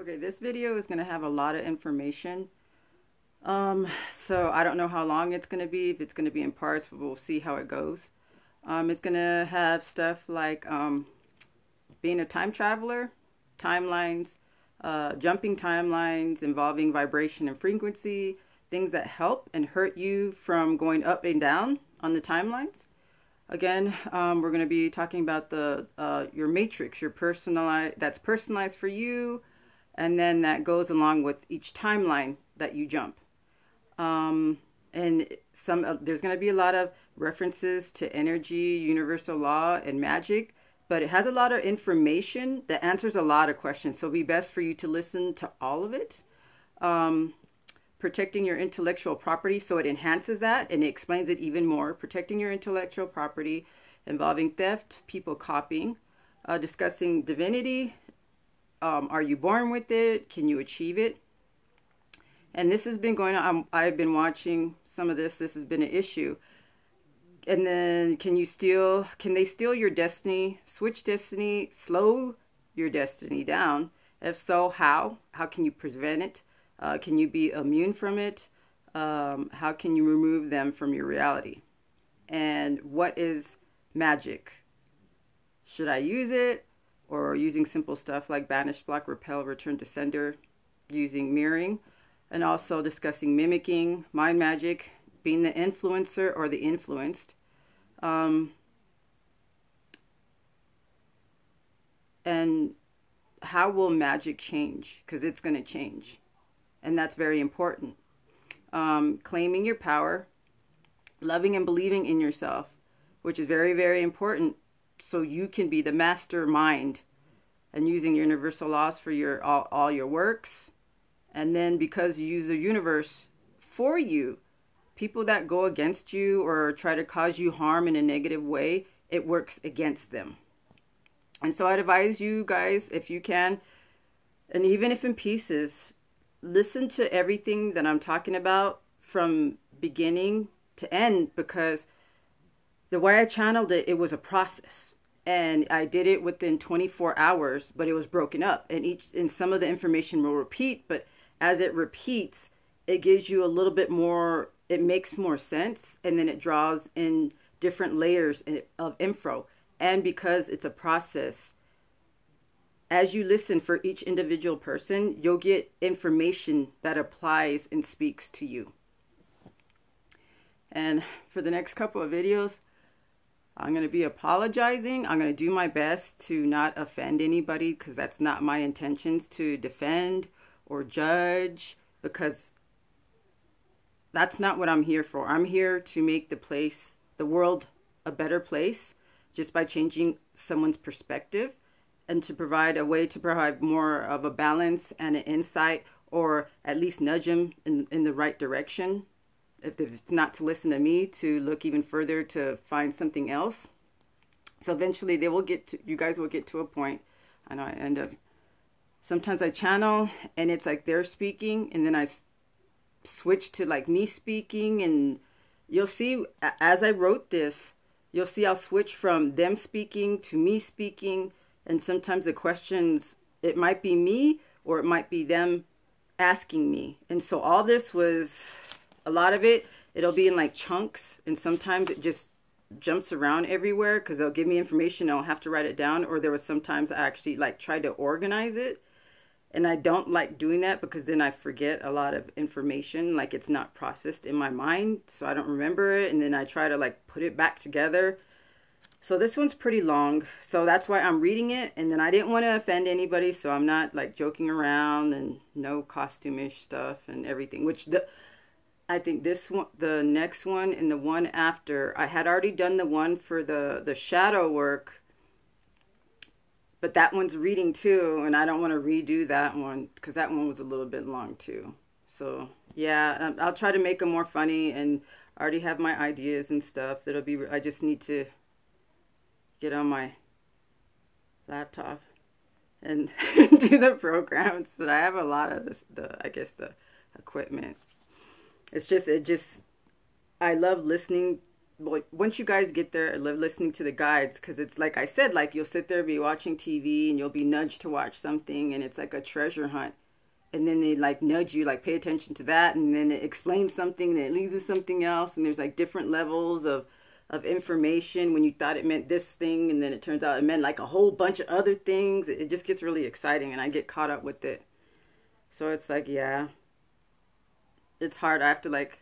Okay, this video is going to have a lot of information. So I don't know how long it's going to be, if it's going to be in parts, but we'll see how it goes. It's going to have stuff like being a time traveler, timelines, jumping timelines involving vibration and frequency, things that help and hurt you from going up and down on the timelines. Again, we're going to be talking about the your matrix, your that's personalized for you, and then that goes along with each timeline that you jump. And there's going to be a lot of references to energy, universal law, and magic, but it has a lot of information that answers a lot of questions. So it'll be best for you to listen to all of it. Protecting your intellectual property, so it enhances that and it explains it even more. Protecting your intellectual property involving theft, people copying, discussing divinity. Are you born with it? Can you achieve it? And this has been going on. I've been watching some of this. This has been an issue. And then can they steal your destiny, switch destiny, slow your destiny down? If so, how? How can you prevent it? Can you be immune from it? How can you remove them from your reality? And what is magic? Should I use it? Or using simple stuff like Banish, block, repel, return to sender, using mirroring, and also discussing mimicking, mind magic, being the influencer or the influenced. And how will magic change? Because it's going to change. And that's very important. Claiming your power, loving and believing in yourself, which is very, very important, so you can be the mastermind, and using universal laws for all your works. And then because you use the universe for you, people that go against you or try to cause you harm in a negative way, it works against them. And so I'd advise you guys, if you can, and even if in pieces, listen to everything that I'm talking about from beginning to end, because the way I channeled it, it was a process. And I did it within 24 hours, but it was broken up. And some of the information will repeat, but as it repeats, it gives you a little bit more, it makes more sense. And then it draws in different layers of info. And because it's a process, as you listen for each individual person, you'll get information that applies and speaks to you. And for the next couple of videos, I'm going to be apologizing. I'm going to do my best to not offend anybody, because that's not my intentions to defend or judge, because that's not what I'm here for. I'm here to make the world a better place, just by changing someone's perspective, and to provide a way to provide more of a balance and an insight, or at least nudge them in the right direction. If it's not to listen to me, to look even further to find something else. So eventually you guys will get to a point. I know I end up, sometimes I channel and it's like they're speaking, and then I switch to like me speaking, and you'll see as I wrote this, you'll see I'll switch from them speaking to me speaking. And sometimes the questions, it might be me or it might be them asking me. And so all this was, a lot of it'll be in like chunks. And sometimes it just jumps around everywhere, because they'll give me information and I'll have to write it down. Or there was sometimes I actually like tried to organize it. And I don't like doing that, because then I forget a lot of information. Like it's not processed in my mind, so I don't remember it. And then I try to like put it back together. So this one's pretty long, so that's why I'm reading it. And then I didn't want to offend anybody, so I'm not like joking around, and no costume-ish stuff and everything. Which I think this one, the next one, and the one after, I had already done the one for the shadow work, but that one's reading too, and I don't want to redo that one, because that one was a little bit long too. So yeah, I'll try to make them more funny, and I already have my ideas and stuff. I just need to get on my laptop and do the programs, but I have a lot of the equipment. I love listening like once you guys get there, I love listening to the guides because it's like I said, like you'll sit there, be watching TV, and you'll be nudged to watch something, and it's like a treasure hunt. And then they like nudge you, like pay attention to that, and then it explains something, and it leads to something else, and there's like different levels of information when you thought it meant this thing, and then it turns out it meant like a whole bunch of other things. It just gets really exciting, and I get caught up with it. So it's like, yeah, it's hard. I have to like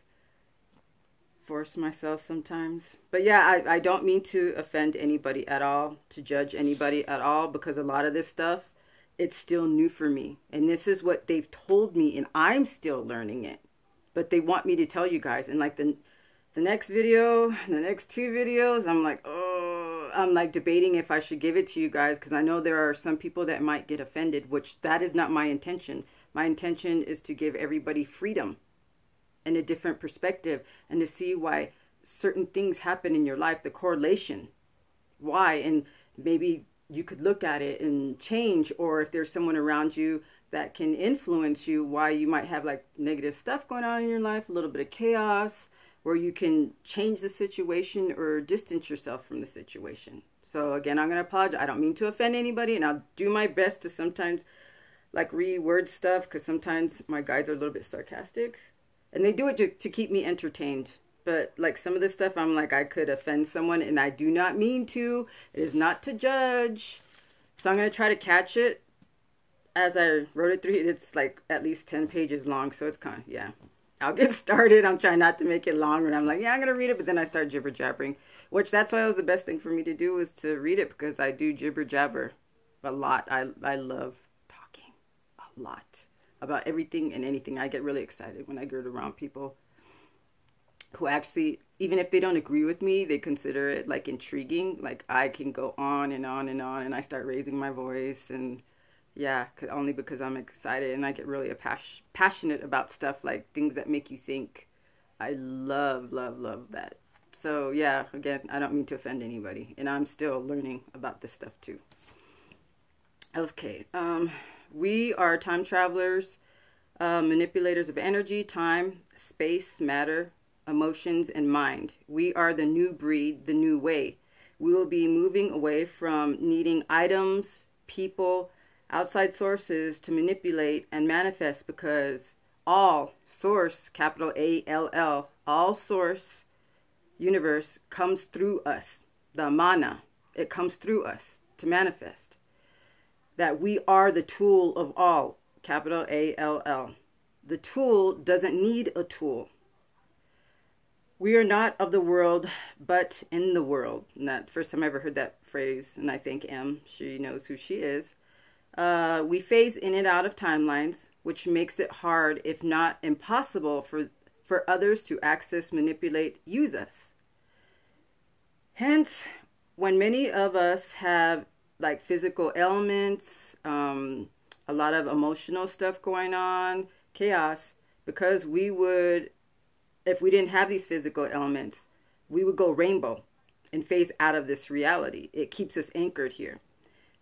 force myself sometimes. But yeah, I don't mean to offend anybody at all, to judge anybody at all, because a lot of this stuff, it's still new for me. And this is what they've told me, and I'm still learning it. But they want me to tell you guys. And like the next video, the next two videos, I'm like, oh, I'm like debating if I should give it to you guys, because I know there are some people that might get offended, which that is not my intention. My intention is to give everybody freedom and a different perspective, and to see why certain things happen in your life, the correlation, why, and maybe you could look at it and change, or if there's someone around you that can influence you, why you might have like negative stuff going on in your life, a little bit of chaos, where you can change the situation or distance yourself from the situation. So again, I'm going to apologize. I don't mean to offend anybody, and I'll do my best to sometimes like reword stuff, because sometimes my guides are a little bit sarcastic. And they do it to keep me entertained. But like some of this stuff, I'm like, I could offend someone, and I do not mean to. It is not to judge. So I'm going to try to catch it as I wrote it through. It's like at least 10 pages long. So it's kind of, yeah. I'll get started. I'm trying not to make it long. And I'm like, yeah, I'm going to read it. But then I start jibber jabbering. Which that's why it was the best thing for me to do, was to read it. Because I do jibber jabber a lot. I love talking a lot about everything and anything. I get really excited when I get around people who actually, even if they don't agree with me, they consider it like intriguing. Like I can go on and on and on, and I start raising my voice, and yeah, only because I'm excited, and I get really passionate about stuff, like things that make you think. I love, love, love that. So yeah, again, I don't mean to offend anybody, and I'm still learning about this stuff too. Okay, we are time travelers, manipulators of energy, time, space, matter, emotions, and mind. We are the new breed, the new way. We will be moving away from needing items, people, outside sources to manipulate and manifest, because all source, capital A-L-L, all source, universe, comes through us. The mana, it comes through us to manifest. That we are the tool of all, capital A-L-L. The tool doesn't need a tool. We are not of the world, but in the world. And that first time I ever heard that phrase, and I thank M, she knows who she is. We phase in and out of timelines, which makes it hard, if not impossible, for others to access, manipulate, use us. Hence, when many of us have like physical ailments, a lot of emotional stuff going on, chaos, because we would, if we didn't have these physical elements, we would go rainbow and phase out of this reality. It keeps us anchored here.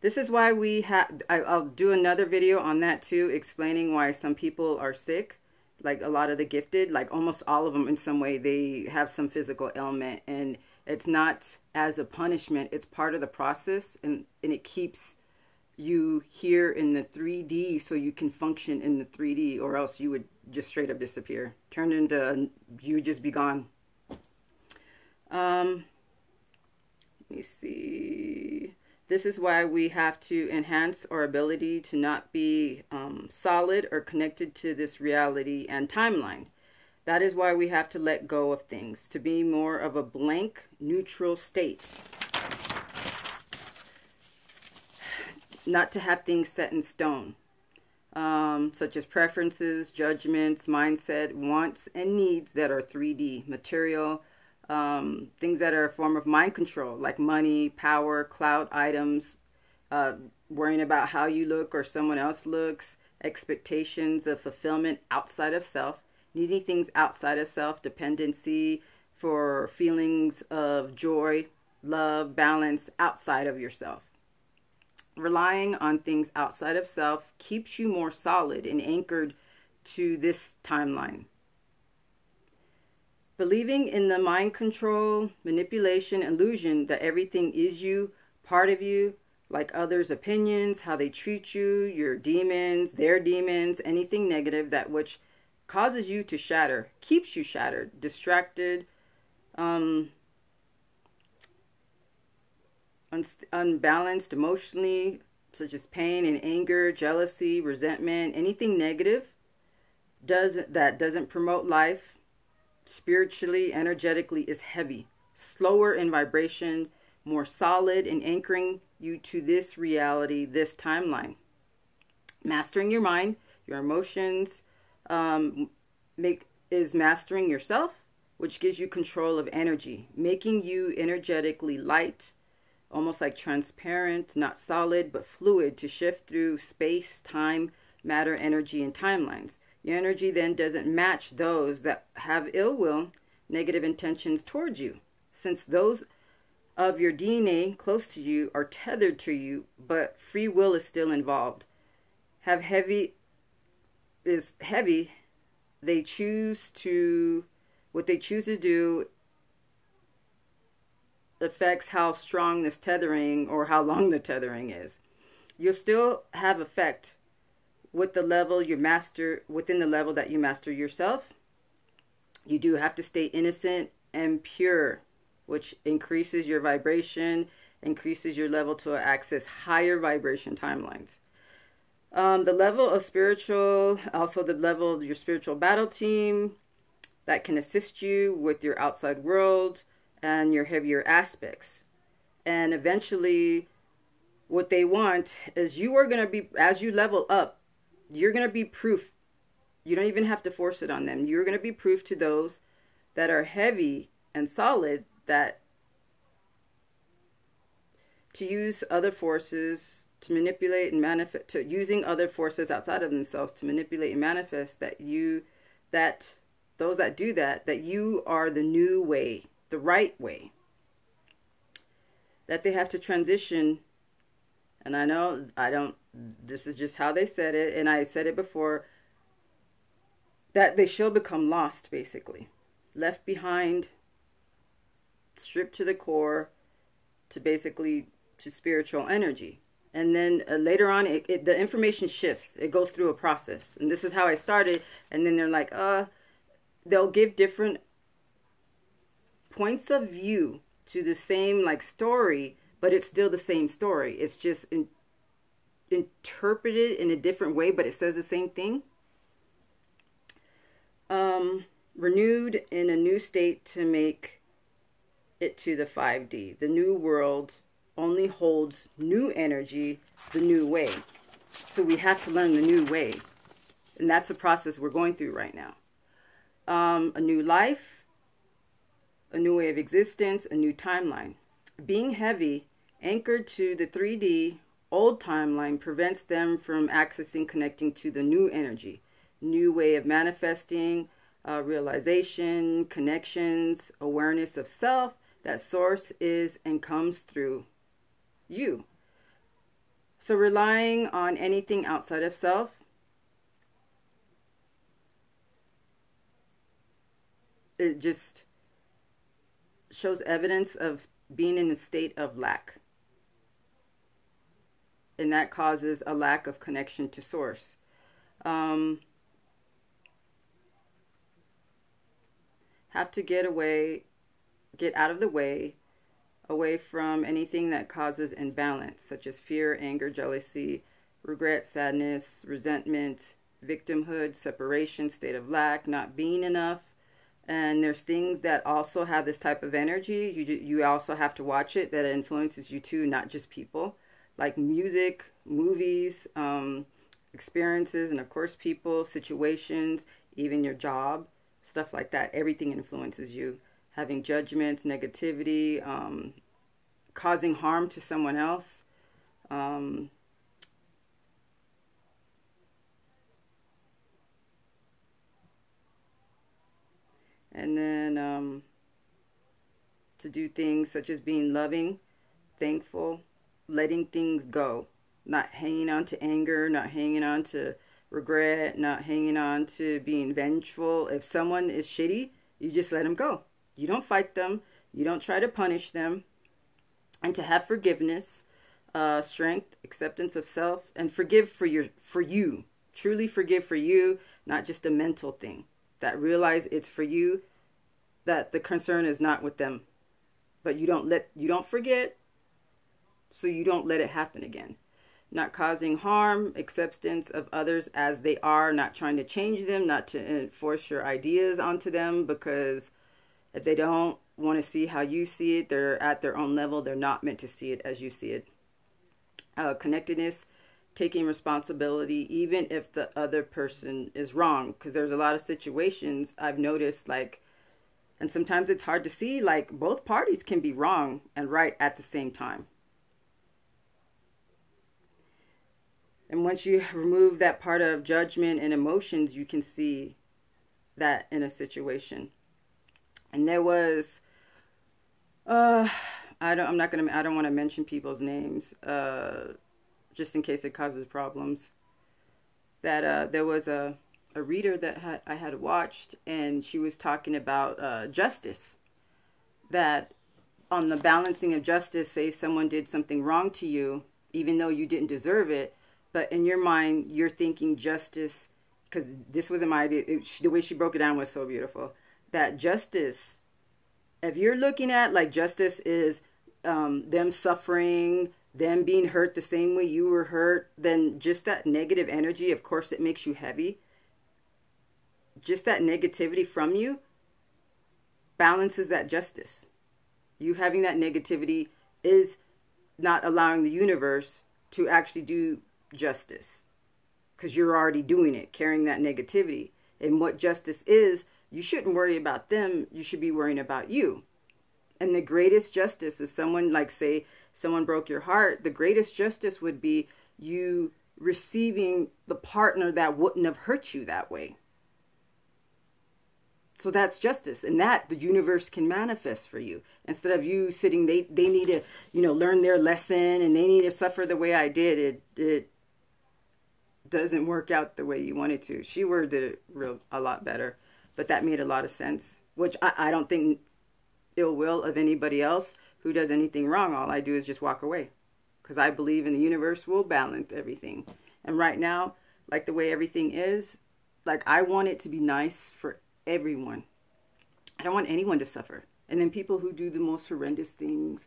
This is why we have, I'll do another video on that too, explaining why some people are sick, like a lot of the gifted, like almost all of them in some way, they have some physical ailment, and it's not as a punishment, it's part of the process, and it keeps you here in the 3D so you can function in the 3D, or else you would just straight up disappear. Turn into, you would just be gone. Let me see. This is why we have to enhance our ability to not be solid or connected to this reality and timeline. That is why we have to let go of things, to be more of a blank, neutral state. Not to have things set in stone, such as preferences, judgments, mindset, wants, and needs that are 3D, material, things that are a form of mind control, like money, power, clout items, worrying about how you look or someone else looks, expectations of fulfillment outside of self, needing things outside of self, dependency for feelings of joy, love, balance outside of yourself. Relying on things outside of self keeps you more solid and anchored to this timeline. Believing in the mind control, manipulation, illusion that everything is you, part of you, like others' opinions, how they treat you, your demons, their demons, anything negative, that which causes you to shatter, keeps you shattered, distracted, unbalanced emotionally, such as pain and anger, jealousy, resentment, anything negative that doesn't promote life, spiritually, energetically, is heavy, slower in vibration, more solid in anchoring you to this reality, this timeline. Mastering your mind, your emotions, is mastering yourself, which gives you control of energy, making you energetically light, almost like transparent, not solid, but fluid, to shift through space, time, matter, energy, and timelines. Your energy then doesn't match those that have ill will, negative intentions towards you, since those of your DNA close to you are tethered to you, but free will is still involved. What they choose to do affects how strong this tethering or how long the tethering is. You'll still have effect with the level you master, within the level that you master yourself. You do have to stay innocent and pure, which increases your vibration, increases your level to access higher vibration timelines. The level of spiritual, also the level of your spiritual battle team that can assist you with your outside world and your heavier aspects. And eventually what they want is you are going to be, as you level up, you're going to be proof. You don't even have to force it on them. You're going to be proof to those that are heavy and solid, that to use other forces to manipulate and manifest, to using other forces outside of themselves to manipulate and manifest, that those that do that you are the new way, the right way, that they have to transition. And this is just how they said it, and I said it before, that they shall become lost, basically. Left behind, stripped to the core, to spiritual energy. And then later on, the information shifts. It goes through a process. And this is how I started. And then they're like, they'll give different points of view to the same story, but it's still the same story. It's just interpreted in a different way, but it says the same thing. Renewed in a new state to make it to the 5D. The new world only holds new energy the new way. So we have to learn the new way. And that's the process we're going through right now. A new life, a new way of existence, a new timeline. Being heavy, anchored to the 3D old timeline, prevents them from accessing, connecting to the new energy, new way of manifesting, realization, connections, awareness of self, that source is and comes through you. So relying on anything outside of self, it just shows evidence of being in a state of lack. And that causes a lack of connection to source. Have to get out of the way, away from anything that causes imbalance, such as fear, anger, jealousy, regret, sadness, resentment, victimhood, separation, state of lack, not being enough. And there's things that also have this type of energy. You also have to watch it, that it influences you too, not just people, like music, movies, experiences, and of course people, situations, even your job, stuff like that. Everything influences you. Having judgments, negativity, causing harm to someone else. And then to do things such as being loving, thankful, letting things go, not hanging on to anger, not hanging on to regret, not hanging on to being vengeful. If someone is shitty, You just let them go. You don't fight them. You don't try to punish them. And to have forgiveness, strength, acceptance of self, and forgive for you. Truly forgive for you, not just a mental thing. That realize it's for you, that the concern is not with them. But you don't forget, so you don't let it happen again. Not causing harm, acceptance of others as they are, not trying to change them, not to enforce your ideas onto them, because if they don't want to see how you see it, they're at their own level, they're not meant to see it as you see it. Connectedness, taking responsibility, even if the other person is wrong, because there's a lot of situations I've noticed, like, and sometimes it's hard to see, like, both parties can be wrong and right at the same time. And once you remove that part of judgment and emotions, you can see that in a situation. And there was, I don't want to mention people's names, just in case it causes problems. That there was a reader that I had watched, and she was talking about justice. That on the balancing of justice, say someone did something wrong to you, even though you didn't deserve it, but in your mind, you're thinking justice, because this wasn't my idea. The way she broke it down was so beautiful. That justice, if you're looking at like justice is them suffering, them being hurt the same way you were hurt, then just that negative energy, of course, it makes you heavy. Just that negativity from you balances that justice. You having that negativity is not allowing the universe to actually do justice, because you're already doing it, carrying that negativity. And what justice is, you shouldn't worry about them, you should be worrying about you. And the greatest justice, if someone, like say someone broke your heart, the greatest justice would be you receiving the partner that wouldn't have hurt you that way. So that's justice, and that the universe can manifest for you. Instead of you sitting, they need to, learn their lesson, and they need to suffer the way I did. It doesn't work out the way you wanted to. She worded it a lot better, but that made a lot of sense, which I don't think ill will of anybody else who does anything wrong. All I do is just walk away, because I believe in the universe will balance everything. And right now, like the way everything is, like I want it to be nice for everyone. I don't want anyone to suffer. And then people who do the most horrendous things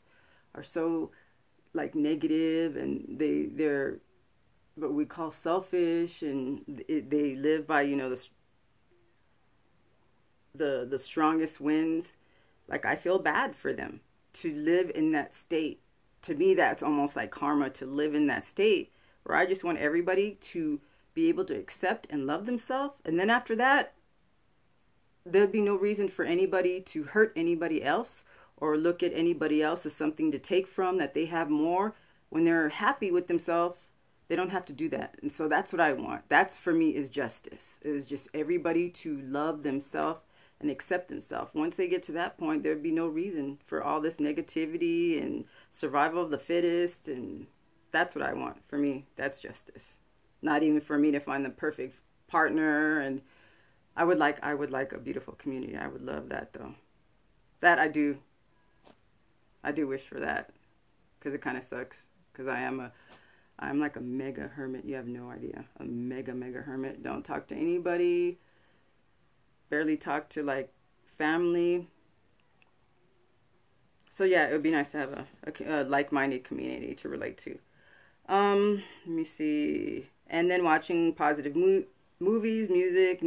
are so like negative, and they're what we call selfish, and they live by the strongest wins. Like I feel bad for them to live in that state. To me, that's almost like karma, to live in that state where I just want everybody to be able to accept and love themselves, and then after that, there'd be no reason for anybody to hurt anybody else or look at anybody else as something to take from, that they have more. When they're happy with themselves, they don't have to do that. And so that's what I want. That's for me is justice. It is just everybody to love themselves and accept themselves. Once they get to that point, there'd be no reason for all this negativity and survival of the fittest. And that's what I want. For me, that's justice. Not even for me to find the perfect partner. And I would like a beautiful community. I would love that, though. That I do wish for that, because it kind of sucks, because I'm like a mega hermit. You have no idea. A mega hermit. Don't talk to anybody. Barely talk to like family. So yeah, it would be nice to have a like-minded community to relate to. Let me see. And then watching positive movies, music,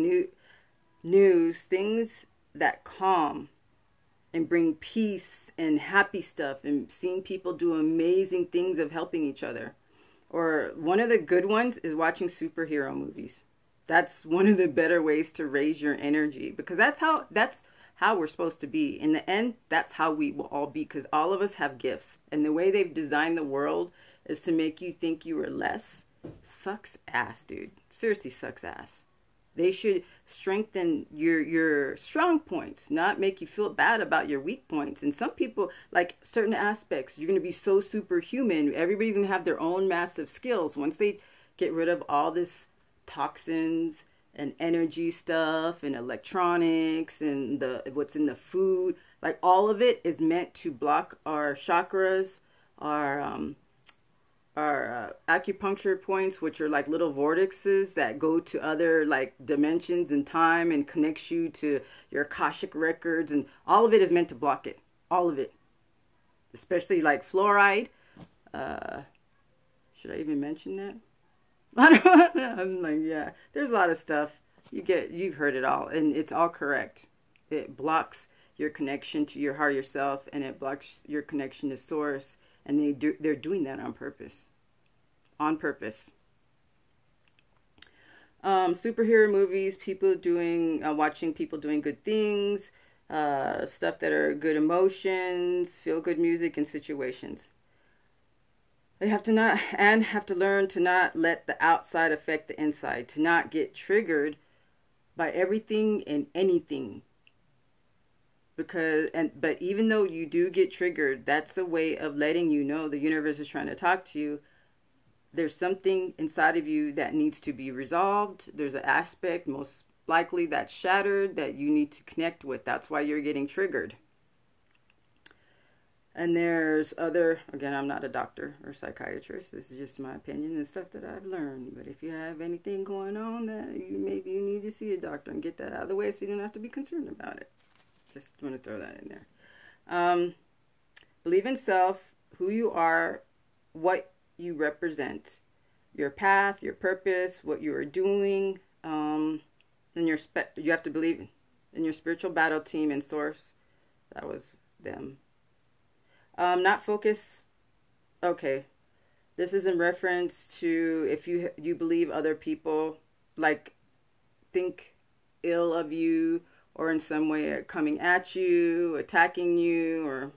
news, things that calm and bring peace and happy stuff, and seeing people do amazing things of helping each other. Or one of the good ones is watching superhero movies. That's one of the better ways to raise your energy, because that's how we're supposed to be. In the end, that's how we will all be, because all of us have gifts. And the way they've designed the world is to make you think you are less. Sucks ass, dude. Seriously sucks ass. They should strengthen your strong points, not make you feel bad about your weak points. And some people, like certain aspects, you're going to be so superhuman. Everybody's going to have their own massive skills. Once they get rid of all this toxins and energy stuff and electronics and what's in the food. Like all of it is meant to block our chakras, our acupuncture points, which are like little vortexes that go to other like dimensions and time and connects you to your Akashic records, and all of it is meant to block it. All of it, especially like fluoride. Should I even mention that? I'm like, yeah, there's a lot of stuff. You've heard it all, and it's all correct. It blocks your connection to your higher self, and it blocks your connection to source, and they're doing that on purpose. On purpose. Superhero movies, watching people doing good things, stuff that are good emotions, feel good music and situations. They have to learn to not let the outside affect the inside, to not get triggered by everything and anything. But even though you do get triggered, that's a way of letting you know the universe is trying to talk to you. There's something inside of you that needs to be resolved. There's an aspect, most likely, that's shattered that you need to connect with. That's why you're getting triggered. And there's again, I'm not a doctor or psychiatrist. This is just my opinion and stuff that I've learned. But if you have anything going on that maybe you need to see a doctor and get that out of the way so you don't have to be concerned about it. Just want to throw that in there. Believe in self, who you are, what you represent, your path, your purpose, what you are doing. And you have to believe in your spiritual battle team and source. That was them. Not focus. Okay, this is in reference to if you believe other people like think ill of you, or in some way are coming at you, attacking you, or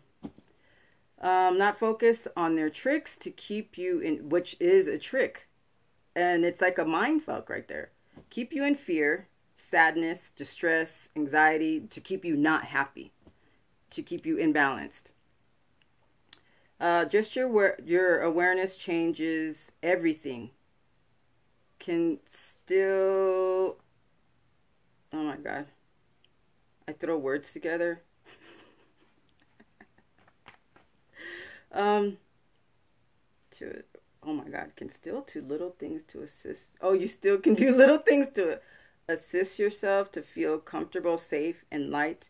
not focus on their tricks to keep you in, which is a trick, and it's like a mind fuck right there. Keep you in fear, sadness, distress, anxiety, to keep you not happy, to keep you imbalanced. Just your awareness changes everything. Can still, oh my God, I throw words together. Oh my God, can still do little things to assist. Oh, you still can do little things to assist yourself to feel comfortable, safe, and light.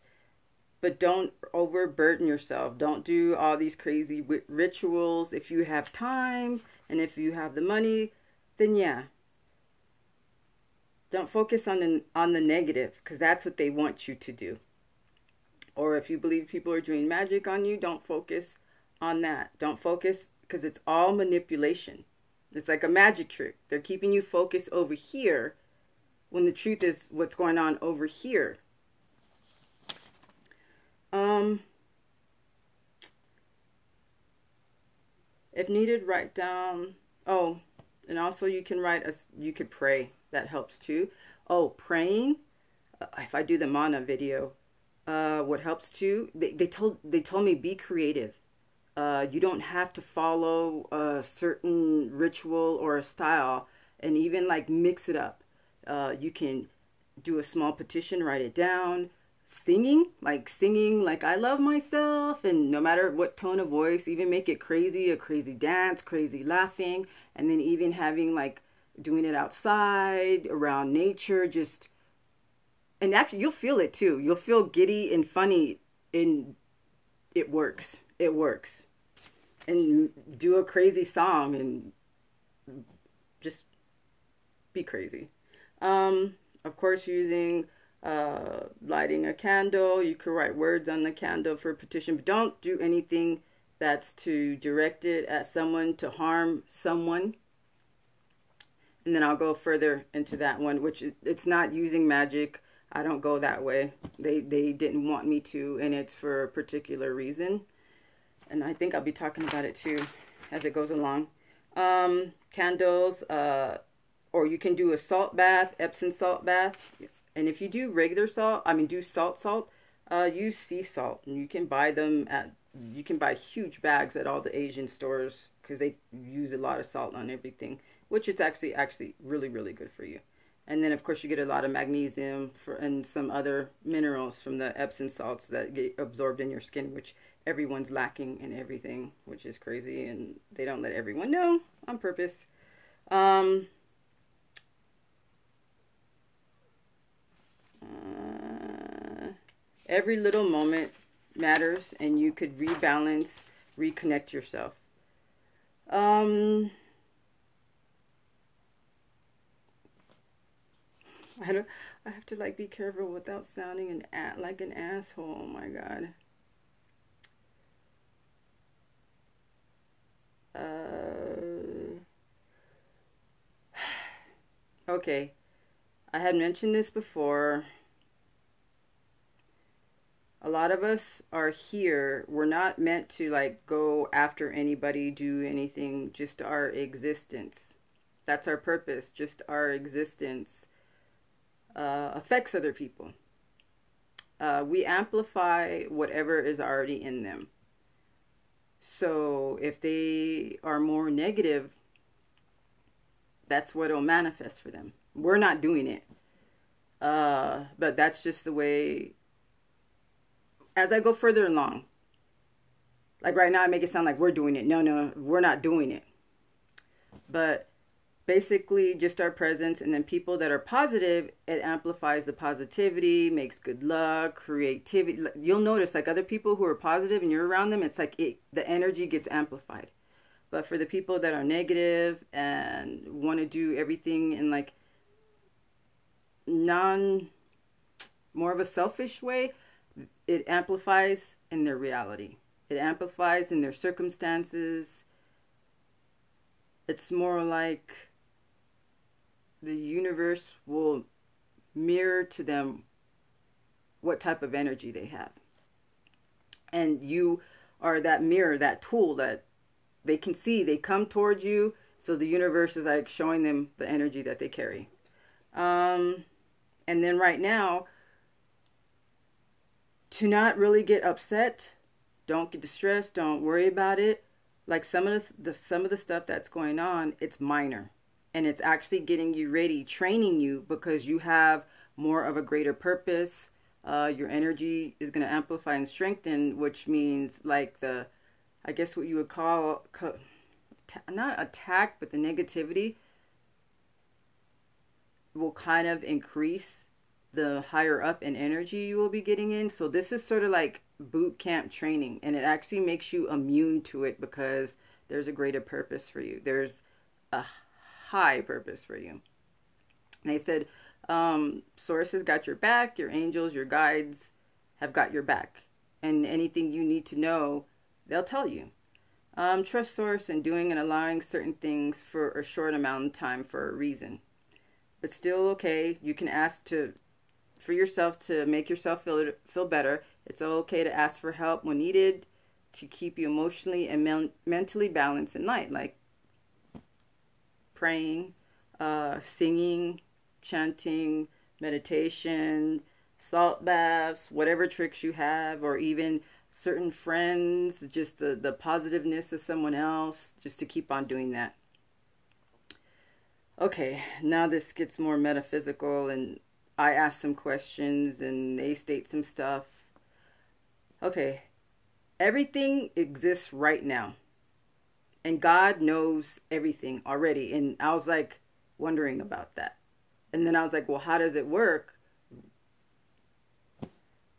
But don't overburden yourself. Don't do all these crazy rituals. If you have time and if you have the money, then yeah. Don't focus on the negative, because that's what they want you to do. Or if you believe people are doing magic on you, don't focus on that. Don't focus, because it's all manipulation. It's like a magic trick. They're keeping you focused over here when the truth is what's going on over here. If needed, write down. Oh, and also you can you could pray. That helps too. Oh, praying. If I do the mana video, what helps too? They told me be creative. You don't have to follow a certain ritual or a style, and even like mix it up. You can do a small petition, write it down. Singing like I love myself, and no matter what tone of voice, even make it crazy, a crazy dance, crazy laughing, and then even having like doing it outside around nature, and actually you'll feel it too. You'll feel giddy and funny, and it works. And do a crazy song and just be crazy. Of course, using lighting a candle. You could write words on the candle for a petition, but don't do anything that's to direct it at someone to harm someone. And then I'll go further into that one, which it's not using magic. I don't go that way. They didn't want me to, and it's for a particular reason. And I think I'll be talking about it too as it goes along. Candles, or you can do a salt bath, Epsom salt bath. And if you do regular salt, do salt, use sea salt. And you can buy huge bags at all the Asian stores, because they use a lot of salt on everything, which it's actually really, really good for you. And then, of course, you get a lot of magnesium and some other minerals from the Epsom salts that get absorbed in your skin, which everyone's lacking in everything, which is crazy. And they don't let everyone know on purpose. Every little moment matters, and you could rebalance, reconnect yourself. I have to like be careful without sounding like an asshole. Oh my God. Okay. I had mentioned this before. A lot of us are here. We're not meant to like go after anybody, do anything, just our existence. That's our purpose. Just our existence affects other people. We amplify whatever is already in them. So if they are more negative, that's what will manifest for them. We're not doing it. But that's just the way. As I go further along, like right now I make it sound like we're doing it. No, we're not doing it. But basically just our presence, and then people that are positive, it amplifies the positivity, makes good luck, creativity. You'll notice like other people who are positive and you're around them, it's like the energy gets amplified. But for the people that are negative and want to do everything in like more of a selfish way, it amplifies in their reality. It amplifies in their circumstances. It's more like the universe will mirror to them what type of energy they have. And you are that mirror, that tool that they can see. They come towards you, so the universe is like showing them the energy that they carry. And then right now, to not really get upset, don't get distressed, don't worry about it. Like some of the stuff that's going on, it's minor. And it's actually getting you ready, training you, because you have more of a greater purpose. Your energy is going to amplify and strengthen, which means like I guess what you would call, not attack, but the negativity will kind of increase the higher up in energy you will be getting in. So this is sort of like boot camp training, and it actually makes you immune to it because there's a greater purpose for you. There's a high purpose for you. And they said, Source has got your back, your angels, your guides have got your back. And anything you need to know, they'll tell you. Trust Source in doing and allowing certain things for a short amount of time for a reason. But still okay, you can ask for yourself to make yourself feel better. It's okay to ask for help when needed to keep you emotionally and mentally balanced at night, like praying, singing, chanting, meditation, salt baths, whatever tricks you have, or even certain friends, just the positiveness of someone else, just to keep on doing that. Okay, now this gets more metaphysical, and I ask some questions and they state some stuff. Okay, everything exists right now. And God knows everything already. And I was like wondering about that. And then I was like, well, how does it work?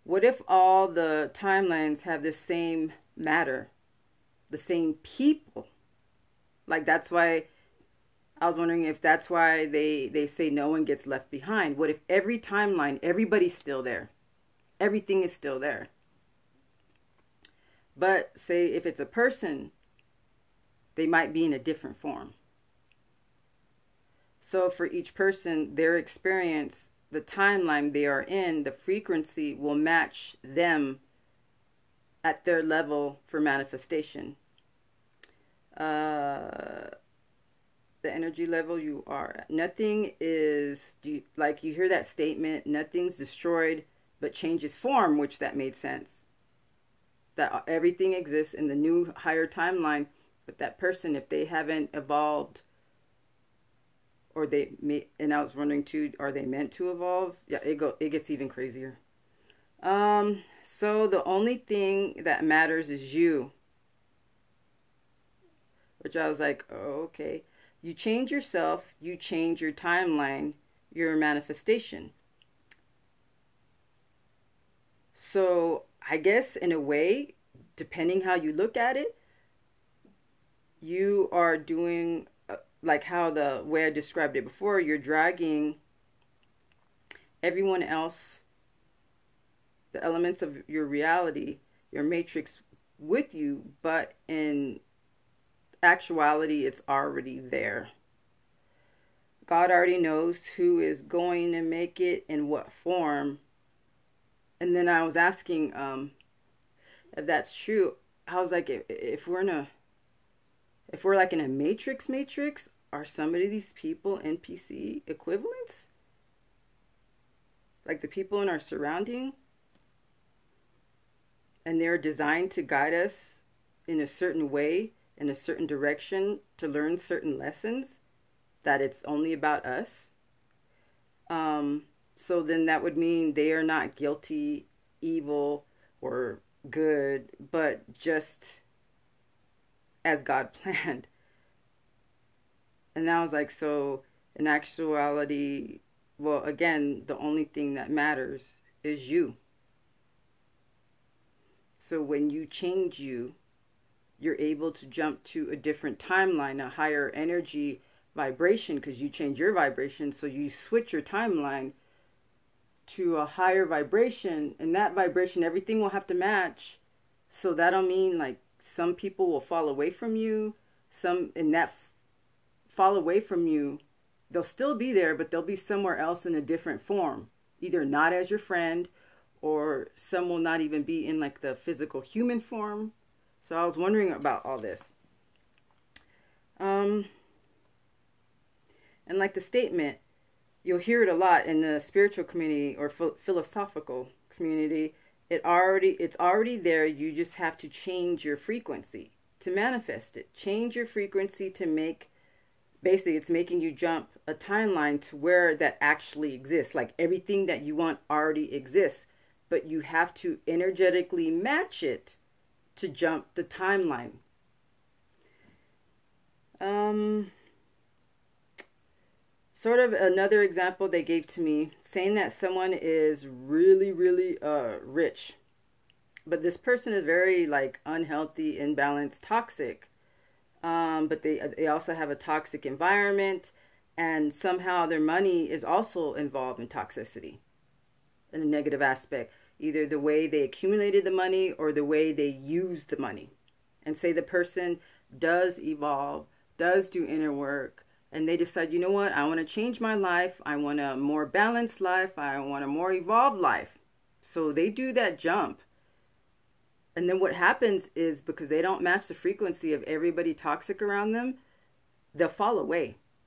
What if all the timelines have the same matter? The same people? Like that's why I was wondering if that's why they say no one gets left behind. What if every timeline, everybody's still there? Everything is still there. But say if it's a person, they might be in a different form. So for each person, their experience, the timeline they are in, the frequency will match them at their level for manifestation. The energy level you are at. Nothing is, like you hear that statement, nothing's destroyed but changes form, which that made sense. That everything exists in the new higher timeline, but that person, if they haven't evolved or they may, and I was wondering too, are they meant to evolve? Yeah, it gets even crazier. So the only thing that matters is you. Which I was like, oh, okay. You change yourself, you change your timeline, your manifestation. So I guess in a way, depending how you look at it, you are doing like how the way I described it before, you're dragging everyone else, the elements of your reality, your matrix with you, but in actuality, it's already there. God already knows who is going to make it in what form. And then I was asking if that's true. I was like, if we're like in a matrix, are some of these people NPC equivalents? Like the people in our surrounding? And they're designed to guide us in a certain way, in a certain direction, to learn certain lessons, that it's only about us. So then that would mean they are not guilty, evil, or good, but just as God planned. And I was like, so in actuality, well, again, the only thing that matters is you. So when you change you, you're able to jump to a different timeline, a higher energy vibration, because you change your vibration. So you switch your timeline to a higher vibration, and that vibration, everything will have to match. So that'll mean like some people will fall away from you, some in that fall away from you, they'll still be there, but they'll be somewhere else in a different form, either not as your friend, or some will not even be in like the physical human form. So I was wondering about all this. And like the statement, you'll hear it a lot in the spiritual community or philosophical community. It's already there. You just have to change your frequency to manifest it. Change your frequency to make, basically it's making you jump a timeline to where that actually exists. Like everything that you want already exists, but you have to energetically match it to jump the timeline. Sort of another example they gave to me, saying that someone is really, really rich, but this person is very like unhealthy, imbalanced, toxic. But they also have a toxic environment, and somehow their money is also involved in toxicity, in a negative aspect. Either the way they accumulated the money or the way they use the money. And say the person does evolve, does do inner work, and they decide, you know what, I want to change my life. I want a more balanced life. I want a more evolved life. So they do that jump. And then what happens is, because they don't match the frequency of everybody toxic around them, they'll fall away.